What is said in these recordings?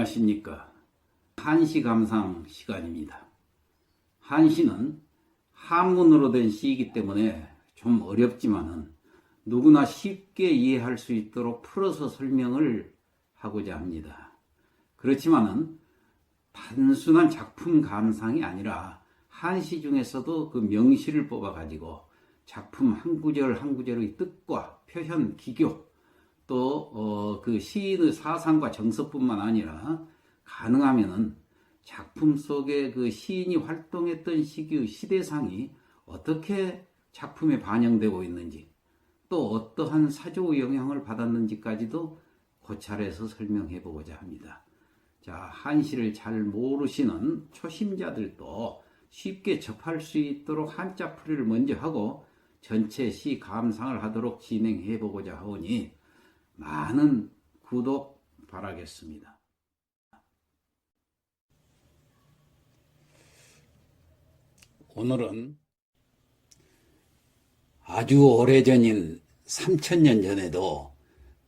안녕하십니까. 한시 감상 시간입니다. 한시는 한문으로 된 시이기 때문에 좀 어렵지만은 누구나 쉽게 이해할 수 있도록 풀어서 설명을 하고자 합니다. 그렇지만은 단순한 작품 감상이 아니라 한시 중에서도 그 명시를 뽑아가지고 작품 한 구절 한 구절의 뜻과 표현, 기교, 또 그 시인의 사상과 정서뿐만 아니라 가능하면은 작품 속에 그 시인이 활동했던 시기의 시대상이 어떻게 작품에 반영되고 있는지, 또 어떠한 사조의 영향을 받았는지까지도 고찰해서 설명해 보고자 합니다. 자, 한시를 잘 모르시는 초심자들도 쉽게 접할 수 있도록 한자풀이를 먼저 하고 전체 시 감상을 하도록 진행해 보고자 하오니 많은 구독 바라겠습니다. 오늘은 아주 오래전인 3000년 전에도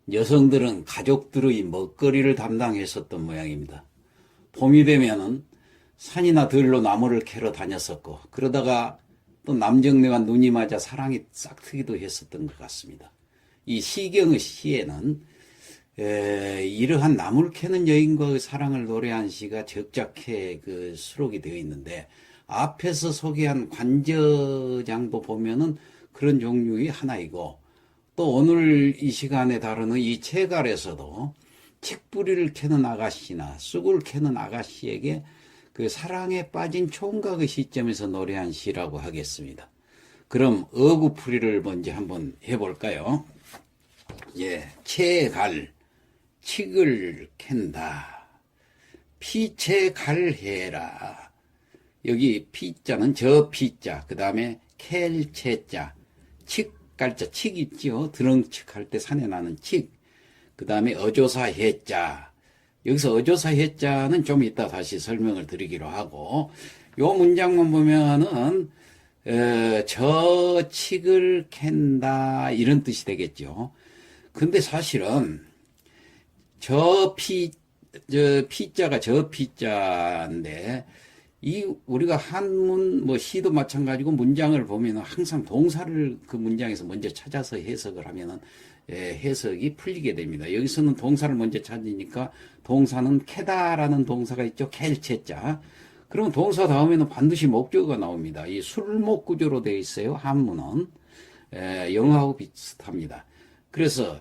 여성들은 가족들의 먹거리를 담당했었던 모양입니다. 봄이 되면은 산이나 들로 나무를 캐러 다녔었고, 그러다가 또 남정네와 눈이 맞아 사랑이 싹트기도 했었던 것 같습니다. 이 시경의 시에는 이러한 나무를 캐는 여인과의 사랑을 노래한 시가 적작해 그 수록이 되어 있는데, 앞에서 소개한 관저장도 보면은 그런 종류의 하나이고, 또 오늘 이 시간에 다루는 이 채갈에서도 칡뿌리를 캐는 아가씨나 쑥을 캐는 아가씨에게 그 사랑에 빠진 총각의 시점에서 노래한 시라고 하겠습니다. 그럼 어구풀이를 먼저 한번 해볼까요? 예, 채갈, 칡을 캔다. 피채갈해라. 여기 피자는 저 피자, 그 다음에 캘채자, 칡갈자, 칡 있죠? 드렁칡 할 때 산에 나는 칡. 그 다음에 어조사 해자. 여기서 어조사 해자는 좀 이따 다시 설명을 드리기로 하고, 요 문장만 보면은 저 칡을 캔다 이런 뜻이 되겠죠. 근데 사실은 피자가 저 피자인데, 우리가 한문 시도 마찬가지고 문장을 보면 항상 동사를 그 문장에서 먼저 찾아서 해석을 하면은 해석이 풀리게 됩니다. 여기서는 동사를 먼저 찾으니까 동사는 캐다라는 동사가 있죠. 캘채자. 그러면 동사 다음에는 반드시 목적어가 나옵니다. 이 술목 구조로 되어 있어요. 한문은. 영어하고 비슷합니다. 그래서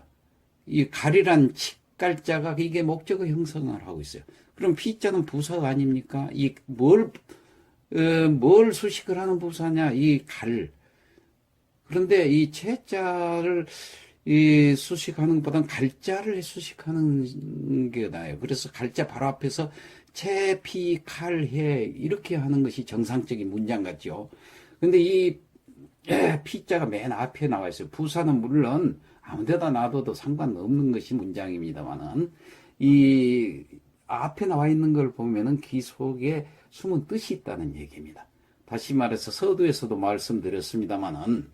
이 갈이란 칡갈자가 이게 목적어 형성을 하고 있어요. 그럼 피자는 부사 아닙니까? 뭘 수식을 하는 부사냐? 이 갈. 그런데 이 채자를 수식하는 것보다는 갈자를 수식하는 게 나아요. 그래서 갈자 바로 앞에서 채, 피, 칼, 해 이렇게 하는 것이 정상적인 문장 같죠. 근데 이 피자가 맨 앞에 나와 있어요. 부사는 물론 아무 데다 놔둬도 상관없는 것이 문장입니다만은 이 앞에 나와 있는 걸 보면은 그 속에 숨은 뜻이 있다는 얘기입니다. 다시 말해서 서두에서도 말씀드렸습니다만은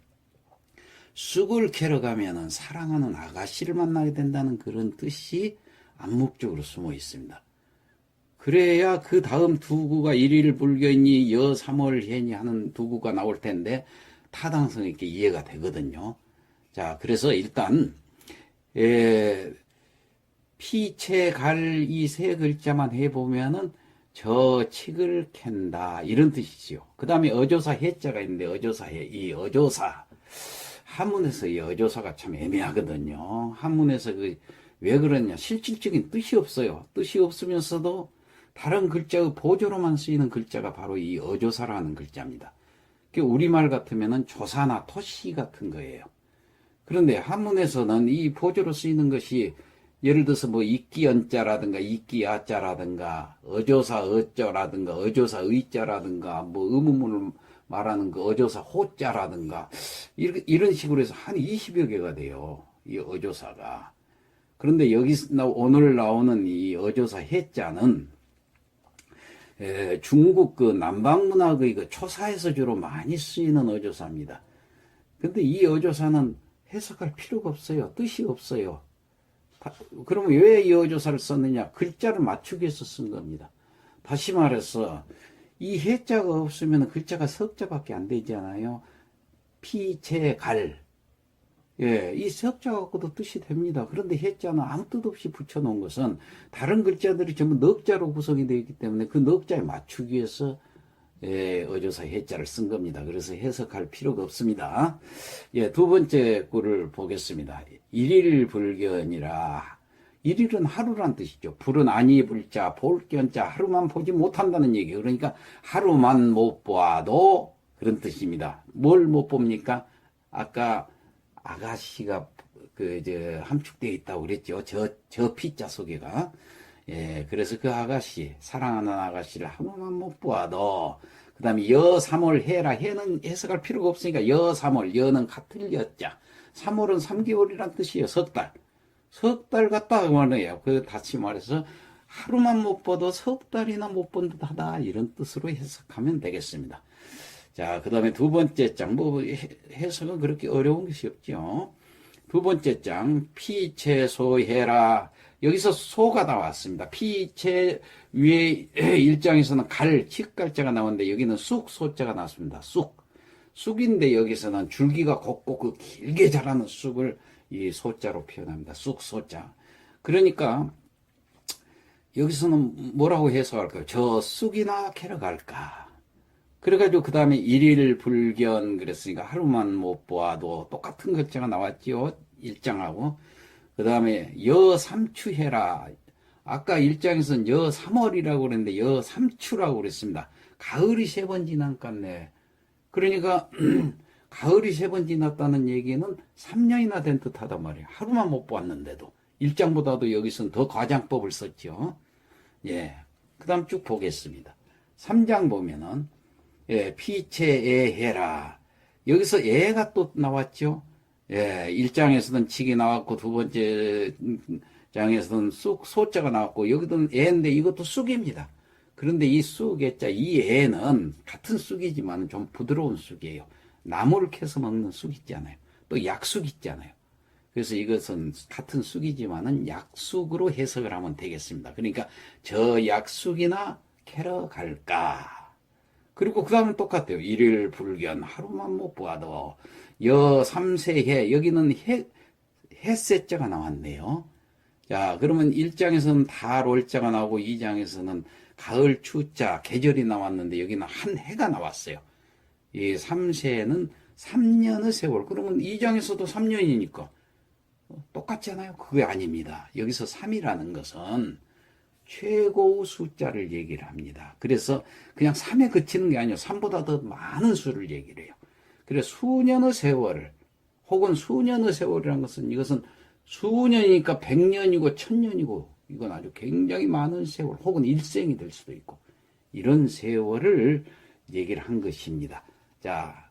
쑥을 캐러 가면은 사랑하는 아가씨를 만나게 된다는 그런 뜻이 암묵적으로 숨어 있습니다. 그래야 그 다음 두구가 일일 불견이 여삼월해니 하는 두구가 나올 텐데 타당성 있게 이해가 되거든요. 자, 그래서 일단 피채갈 이 세 글자만 해보면은 저 칡을 캔다 이런 뜻이지요. 그 다음에 어조사 해자가 있는데 이 어조사 한문에서 이 어조사가 참 애매하거든요. 한문에서 왜 그러냐, 실질적인 뜻이 없어요. 뜻이 없으면서도 다른 글자의 보조로만 쓰이는 글자가 바로 이 어조사라는 글자입니다. 우리말 같으면은 조사나 토시 같은 거예요. 그런데 한문에서는 이 보조로 쓰이는 것이 예를 들어서 이끼연자라든가 이끼야자라든가 어조사 어쩌라든가 어조사 의자라든가 의문문을 말하는 그 어조사 호자라든가 이런 식으로 해서 한 20여 개가 돼요. 이 어조사가. 그런데 오늘 나오는 이 어조사 해자는 중국 그 남방문학의 그 초사에서 주로 많이 쓰이는 어조사입니다. 근데 이 어조사는 해석할 필요가 없어요. 뜻이 없어요. 그러면 왜 여조사를 썼느냐? 글자를 맞추기 위해서 쓴 겁니다. 다시 말해서 이 해자가 없으면 글자가 석자밖에 안 되잖아요. 피체 갈. 예, 이 석자 갖고도 뜻이 됩니다. 그런데 해자는 아무 뜻 없이 붙여놓은 것은 다른 글자들이 전부 넉자로 구성이 되어 있기 때문에 그 넉자에 맞추기 위해서 어조사 해자를 쓴 겁니다. 그래서 해석할 필요가 없습니다. 예, 두 번째 꿀을 보겠습니다. 일일불견이라. 일일은 하루란 뜻이죠. 불은 아니 불자, 볼견자, 하루만 보지 못한다는 얘기예요. 그러니까 하루만 못 보아도 그런 뜻입니다. 뭘 못 봅니까? 아까 아가씨가 함축되어 있다고 그랬죠. 저 피자 속에가. 예, 그래서 그 아가씨, 사랑하는 아가씨를 하루만 못 보아도, 그 다음에 여삼월 해라. 해는 해석할 필요가 없으니까 여삼월, 여는 같은 여자. 3월은 3개월이란 뜻이에요. 석 달. 석 달 같다 그 말이에요. 다시 말해서 하루만 못 봐도 석 달이나 못 본 듯하다. 이런 뜻으로 해석하면 되겠습니다. 자, 그 다음에 두 번째 장, 해석은 그렇게 어려운 것이 없죠. 두 번째 장, 피체소해라. 여기서 소가 나왔습니다. 피체 위에 일장에서는 칡갈자가 나오는데 여기는 쑥소자가 나왔습니다. 쑥인데 여기서는 줄기가 곱고 그 길게 자라는 쑥을 이 소자로 표현합니다. 쑥소자. 그러니까 여기서는 뭐라고 해석할까요? 저 쑥이나 캐러 갈까? 그래가지고 그 다음에 일일불견 그랬으니까 하루만 못 보아도 똑같은 글자가 나왔지요. 일장하고. 그 다음에 여삼추해라. 아까 일장에서는 여삼월이라고 그랬는데 여삼추라고 그랬습니다. 가을이 3번 지났겠네. 그러니까 가을이 3번 지났다는 얘기는 3년이나 된 듯하단 말이에요. 하루만 못 보았는데도. 일장보다도 여기서는 더 과장법을 썼죠. 예. 그 다음 쭉 보겠습니다. 3장 보면은 예, 피체애해라. 여기서 애가 또 나왔죠. 예, 1장에서는 칙이 나왔고 두 번째 장에서는 소자가 나왔고 여기도 애인데 이것도 쑥입니다. 그런데 이 쑥의 이 애는 같은 쑥이지만 좀 부드러운 쑥이에요. 나무를 캐서 먹는 쑥 있잖아요. 또 약쑥 있잖아요. 그래서 이것은 같은 쑥이지만은 약쑥으로 해석을 하면 되겠습니다. 그러니까 저 약쑥이나 캐러 갈까? 그리고 그 다음은 똑같아요. 일일불견, 하루만 못 보아도. 여삼세해, 여기는 햇새자가 나왔네요. 자, 그러면 1장에서는 달월자가 나오고 2장에서는 가을 추자, 계절이 나왔는데 여기는 한 해가 나왔어요. 이 삼세는 3년의 세월. 그러면 2장에서도 3년이니까 똑같잖아요. 그게 아닙니다. 여기서 3이라는 것은 최고 숫자를 얘기를 합니다. 그래서 그냥 3에 그치는 게 아니에요. 3보다 더 많은 수를 얘기를 해요. 그래서 수년의 세월 혹은 수년의 세월이라는 것은 이것은 수년이니까 100년이고 1000년이고 이건 아주 굉장히 많은 세월 혹은 일생이 될 수도 있고 이런 세월을 얘기를 한 것입니다. 자,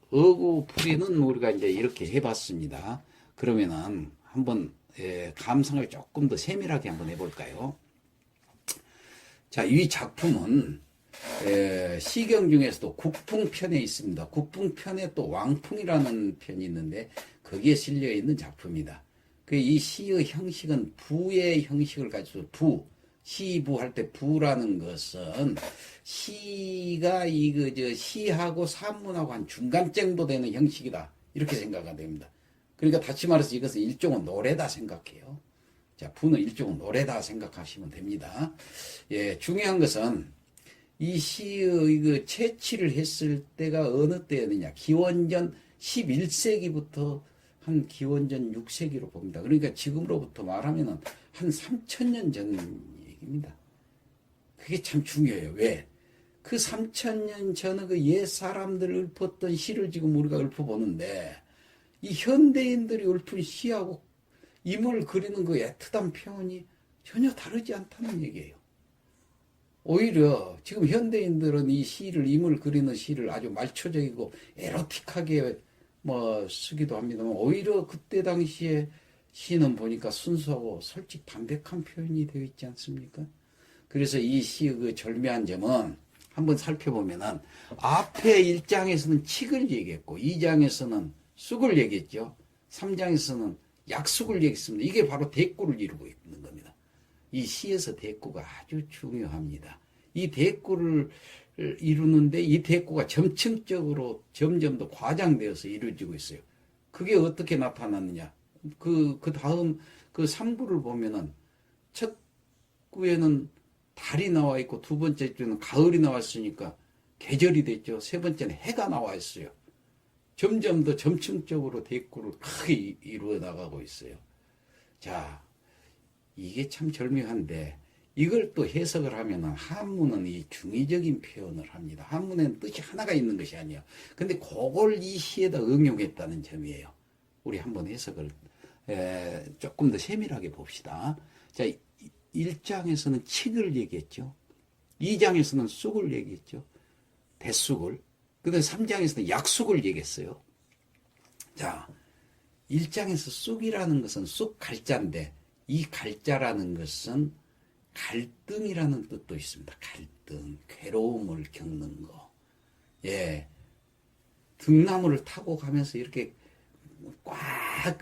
어구풀이는 우리가 이제 이렇게 해봤습니다. 그러면은 한번 감상을 조금 더 세밀하게 한번 해볼까요? 자, 이 작품은 시경 중에서도 국풍편에 있습니다. 국풍편에 또 왕풍이라는 편이 있는데 거기에 실려 있는 작품이다. 이 시의 형식은 부의 형식을 가지고 시부 할 때 부라는 것은 시가 시하고 산문하고 한 중간 정도 되는 형식이다. 이렇게 생각이 됩니다. 그러니까 다시 말해서 이것은 일종의 노래다 생각해요. 자, 부는 일종의 노래다 생각하시면 됩니다. 예, 중요한 것은 이 시의 채취를 했을 때가 어느 때였느냐. 기원전 11세기부터 한 기원전 6세기로 봅니다. 그러니까 지금으로부터 말하면 한 3000년 전 얘기입니다. 그게 참 중요해요. 왜? 그 3000년 전의 그 옛 사람들 읊었던 시를 지금 우리가 읊어보는데 이 현대인들이 읊은 시하고 임을 그리는 그 애틋한 표현이 전혀 다르지 않다는 얘기예요. 오히려 지금 현대인들은 이 시를, 임을 그리는 시를 아주 말초적이고 에로틱하게 쓰기도 합니다만 오히려 그때 당시에 시는 보니까 순수하고 솔직 담백한 표현이 되어 있지 않습니까? 그래서 이 시의 그 절묘한 점은 한번 살펴보면은 앞에 1장에서는 칡을 얘기했고 2장에서는 쑥을 얘기했죠. 3장에서는 약속을 얘기했습니다. 이게 바로 대꾸를 이루고 있는 겁니다. 이 시에서 대꾸가 아주 중요합니다. 이 대꾸를 이루는데 이 대꾸가 점층적으로 점점 더 과장되어서 이루어지고 있어요. 그게 어떻게 나타났느냐. 그 다음 그 3구를 보면은 첫 구에는 달이 나와 있고 두 번째 주는 가을이 나왔으니까 계절이 됐죠. 세 번째는 해가 나와 있어요. 점점 더 점층적으로 대꾸를 크게 이루어 나가고 있어요. 자, 이게 참 절묘한데 이걸 또 해석을 하면은 한문은 이 중의적인 표현을 합니다. 한문에는 뜻이 하나가 있는 것이 아니에요. 근데 그걸 이 시에다 응용했다는 점이에요. 우리 한번 해석을 조금 더 세밀하게 봅시다. 자, 1장에서는 칙을 얘기했죠. 2장에서는 쑥을 얘기했죠. 대쑥을. 그 다음에 3장에서는 약쑥을 얘기했어요. 자, 1장에서 쑥이라는 것은 쑥 갈자인데 이 갈자라는 것은 갈등이라는 뜻도 있습니다. 갈등, 괴로움을 겪는 거. 예. 등나무를 타고 가면서 이렇게 꽉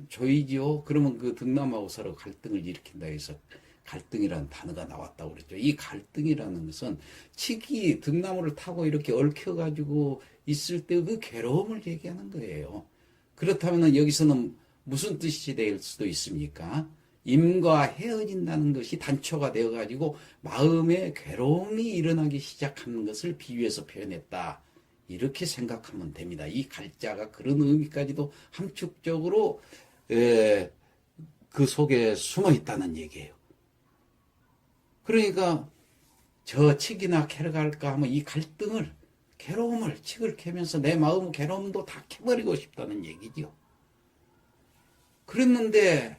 조이죠. 그러면 그 등나무하고 서로 갈등을 일으킨다 해서 갈등이라는 단어가 나왔다고 그랬죠. 이 갈등이라는 것은 칡이 등나무를 타고 이렇게 얽혀가지고 있을 때 그 괴로움을 얘기하는 거예요. 그렇다면 여기서는 무슨 뜻이 될 수도 있습니까? 임과 헤어진다는 것이 단초가 되어가지고 마음에 괴로움이 일어나기 시작하는 것을 비유해서 표현했다. 이렇게 생각하면 됩니다. 이 갈자가 그런 의미까지도 함축적으로 그 속에 숨어 있다는 얘기예요. 그러니까 저 칡이나 캐러 갈까 하면 이 갈등을 괴로움을 칡을 캐면서 내 마음 괴로움도 다 캐버리고 싶다는 얘기죠. 그랬는데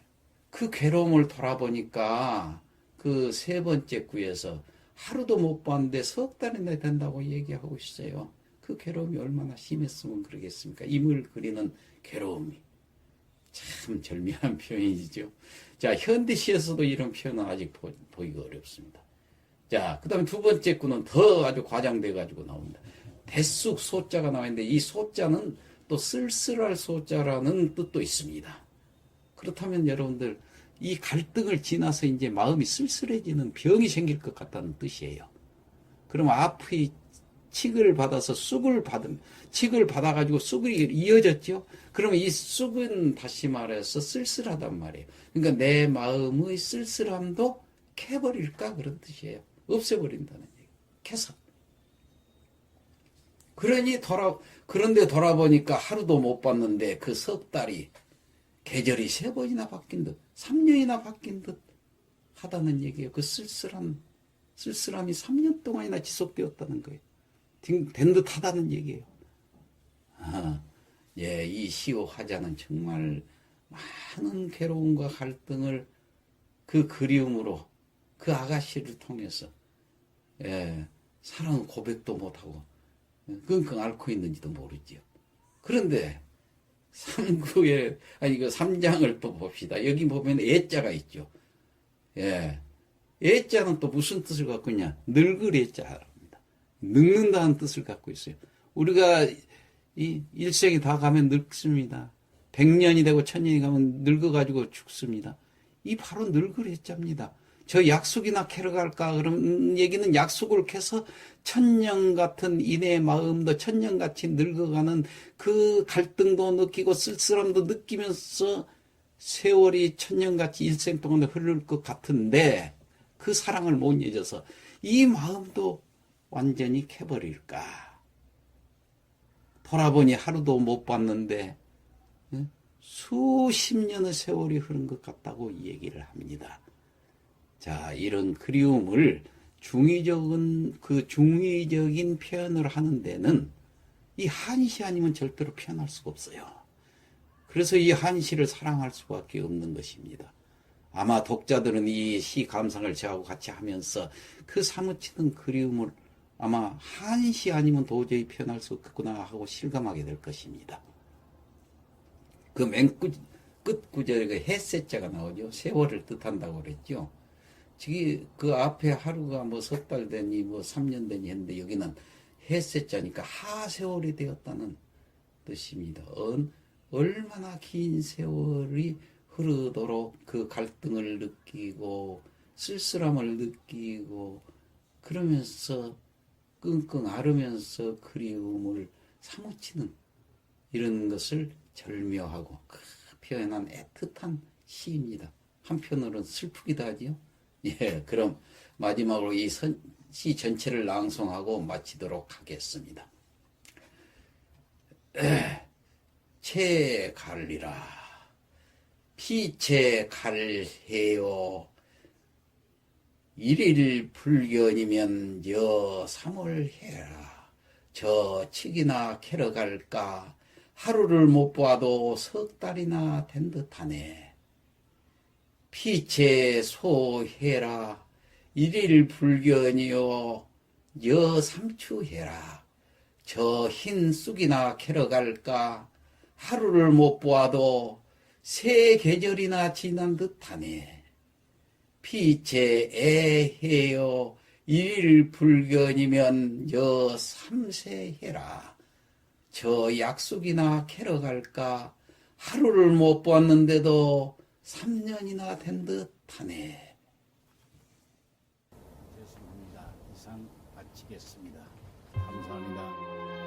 그 괴로움을 돌아보니까 그 세 번째 구에서 하루도 못 봤는데 석 달이나 된다고 얘기하고 있어요. 그 괴로움이 얼마나 심했으면 그러겠습니까? 임을 그리는 괴로움이. 참 절묘한 표현이죠. 자, 현대시에서도 이런 표현은 아직 보기가 어렵습니다. 자, 그 다음에 두 번째 구는 더 아주 과장돼가지고 나옵니다. 대쑥 소자가 나왔는데 이 소자는 또 쓸쓸할 소자라는 뜻도 있습니다. 그렇다면 여러분들 이 갈등을 지나서 이제 마음이 쓸쓸해지는 병이 생길 것 같다는 뜻이에요. 그럼 앞의 칡을 받아서 칡을 받아가지고 쑥이 이어졌죠. 그러면 이 쑥은 다시 말해서 쓸쓸하단 말이에요. 그러니까 내 마음의 쓸쓸함도 캐버릴까 그런 뜻이에요. 없애버린다는 얘기. 캐서. 그런데 돌아보니까 하루도 못 봤는데 그 석 달이 계절이 3번이나 바뀐 듯, 3년이나 바뀐 듯 하다는 얘기예요. 그 쓸쓸함이 3년 동안이나 지속되었다는 거예요. 된 듯 하다는 얘기예요. 예, 이 시오 화자는 정말 많은 괴로움과 갈등을 그 그리움으로 그 아가씨를 통해서 사랑 고백도 못하고 끙끙 앓고 있는지도 모르지요. 그런데 3장을 또 봅시다. 여기 보면 애자가 있죠. 애자는 또 무슨 뜻을 갖고 있냐? 늙을 애자랍니다. 늙는다는 뜻을 갖고 있어요. 우리가 이 일생이 다 가면 늙습니다. 100년이 되고 1000년이 가면 늙어가지고 죽습니다. 이 바로 늙을 애자입니다. 저 약속이나 캐러 갈까? 그런 얘기는 약속을 캐서 1000년 같은 인의 마음도 1000년같이 늙어가는 그 갈등도 느끼고 쓸쓸함도 느끼면서 세월이 1000년같이 일생 동안 흐를 것 같은데 그 사랑을 못 잊어서 이 마음도 완전히 캐버릴까? 돌아보니 하루도 못 봤는데 수십 년의 세월이 흐른 것 같다고 얘기를 합니다. 자, 이런 그리움을 중의적인 표현을 하는 데는 이 한시 아니면 절대로 표현할 수가 없어요. 그래서 이 한시를 사랑할 수밖에 없는 것입니다. 아마 독자들은 이 시 감상을 저하고 같이 하면서 그 사무치는 그리움을 아마 한시 아니면 도저히 표현할 수 없겠구나 하고 실감하게 될 것입니다. 그 맨 끝 구절에 그 햇새자가 나오죠. 세월을 뜻한다고 그랬죠. 저기 그 앞에 하루가 뭐 석 달 되니 뭐 3년 되니 했는데 여기는 햇새자니까 하세월이 되었다는 뜻입니다. 얼마나 긴 세월이 흐르도록 그 갈등을 느끼고 쓸쓸함을 느끼고 그러면서 끙끙 앓으면서 그리움을 사무치는 이런 것을 절묘하고 표현한 애틋한 시입니다. 한편으로는 슬프기도 하지요. 예, 그럼 마지막으로 이 시 전체를 낭송하고 마치도록 하겠습니다. 채 갈리라 피채 갈해요 일일 불견이면 여 삼월해라 저 칡이나 캐러 갈까 하루를 못 봐도 석 달이나 된 듯하네. 피채 소해라 일일 불견이요 여 삼추해라 저 흰 쑥이나 캐러 갈까 하루를 못 보아도 새 계절이나 지난 듯하네. 피채 애해요 일일 불견이면 여 삼세해라 저 약속이나 캐러 갈까 하루를 못 보았는데도 3년이나 된 듯하네. 됐습니다. 이상 마치겠습니다. 감사합니다.